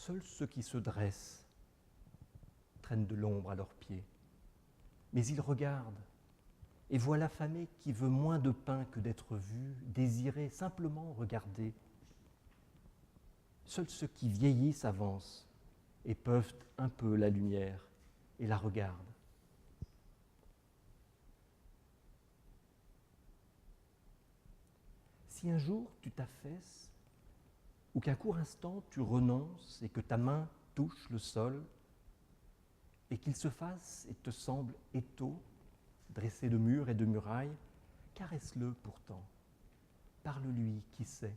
Seuls ceux qui se dressent traînent de l'ombre à leurs pieds. Mais ils regardent et voient l'affamé qui veut moins de pain que d'être vu, désirer, simplement regarder. Seuls ceux qui vieillissent avancent et peuvent un peu la lumière et la regardent. Si un jour tu t'affaisses, ou qu'un court instant tu renonces et que ta main touche le sol, et qu'il se fasse et te semble étau, dressé de murs et de murailles, caresse-le pourtant, parle-lui, qui sait.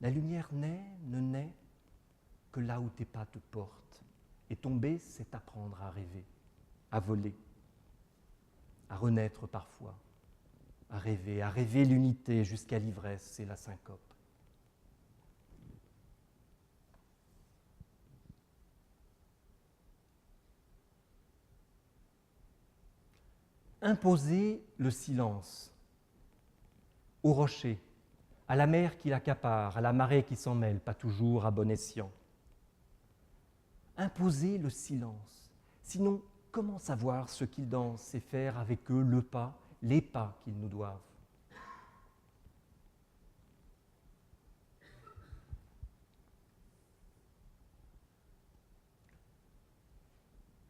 La lumière ne naît que là où tes pas te portent, et tomber, c'est apprendre à rêver, à voler, à renaître parfois, à rêver l'unité jusqu'à l'ivresse et la syncope. Imposer le silence au rocher, à la mer qui l'accapare, à la marée qui s'en mêle, pas toujours à bon escient. Imposer le silence, sinon comment savoir ce qu'ils dansent et faire avec eux le pas, les pas qu'ils nous doivent.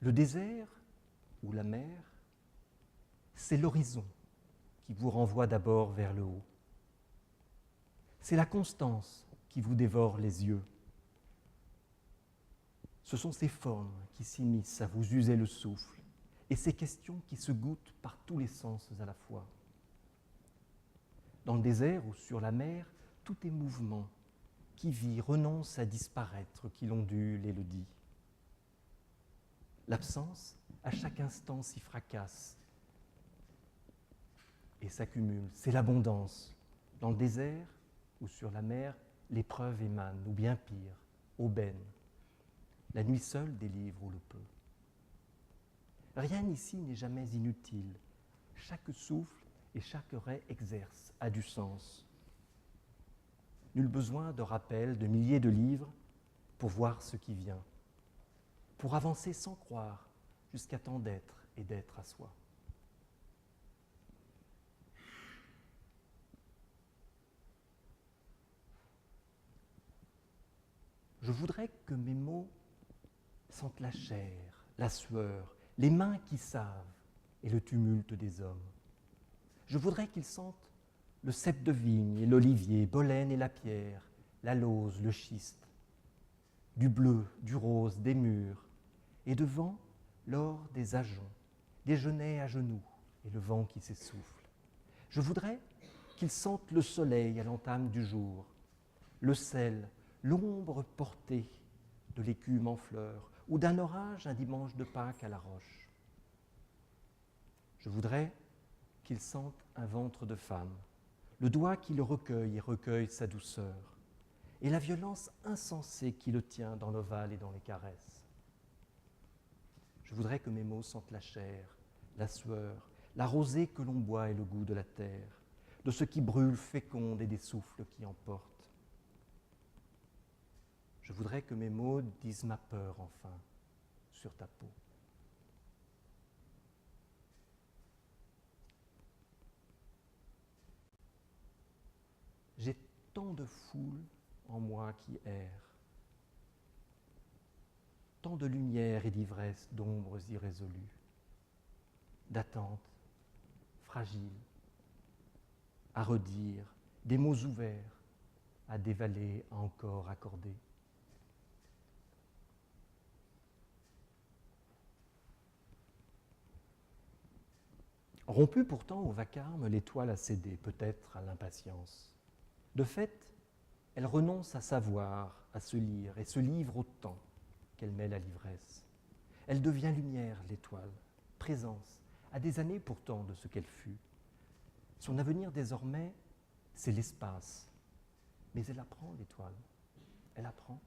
Le désert ou la mer, c'est l'horizon qui vous renvoie d'abord vers le haut. C'est la constance qui vous dévore les yeux. Ce sont ces formes qui s'immiscent à vous user le souffle et ces questions qui se goûtent par tous les sens à la fois. Dans le désert ou sur la mer, tout est mouvement, qui vit, renonce à disparaître, qui l'ondule et le dit. L'absence, à chaque instant, s'y fracasse et s'accumule. C'est l'abondance. Dans le désert ou sur la mer, l'épreuve émane, ou bien pire, aubaine. La nuit seule délivre ou le peut. Rien ici n'est jamais inutile. Chaque souffle et chaque rai exerce, a du sens. Nul besoin de rappel de milliers de livres pour voir ce qui vient, pour avancer sans croire jusqu'à temps d'être et d'être à soi. Je voudrais que mes mots sentent la chair, la sueur, les mains qui savent et le tumulte des hommes. Je voudrais qu'ils sentent le cep de vigne et l'olivier, Bolène et la pierre, la lauze, le schiste, du bleu, du rose, des murs, et devant l'or des ajoncs, des genêts à genoux et le vent qui s'essouffle. Je voudrais qu'ils sentent le soleil à l'entame du jour, le sel, l'ombre portée de l'écume en fleurs, ou d'un orage un dimanche de Pâques à la roche. Je voudrais qu'ils sentent un ventre de femme, le doigt qui le recueille et recueille sa douceur, et la violence insensée qui le tient dans l'ovale et dans les caresses. Je voudrais que mes mots sentent la chair, la sueur, la rosée que l'on boit et le goût de la terre, de ce qui brûle féconde et des souffles qui emportent. Je voudrais que mes mots disent ma peur enfin sur ta peau. J'ai tant de foule en moi qui erre, tant de lumière et d'ivresse d'ombres irrésolues, d'attentes fragiles, à redire, des mots ouverts, à dévaler, à encore accorder. Rompue pourtant au vacarme, l'étoile a cédé, peut-être à l'impatience. De fait, elle renonce à savoir, à se lire, et se livre au temps qu'elle mêle à l'ivresse. Elle devient lumière, l'étoile, présence, à des années pourtant de ce qu'elle fut. Son avenir désormais, c'est l'espace. Mais elle apprend, l'étoile. Elle apprend.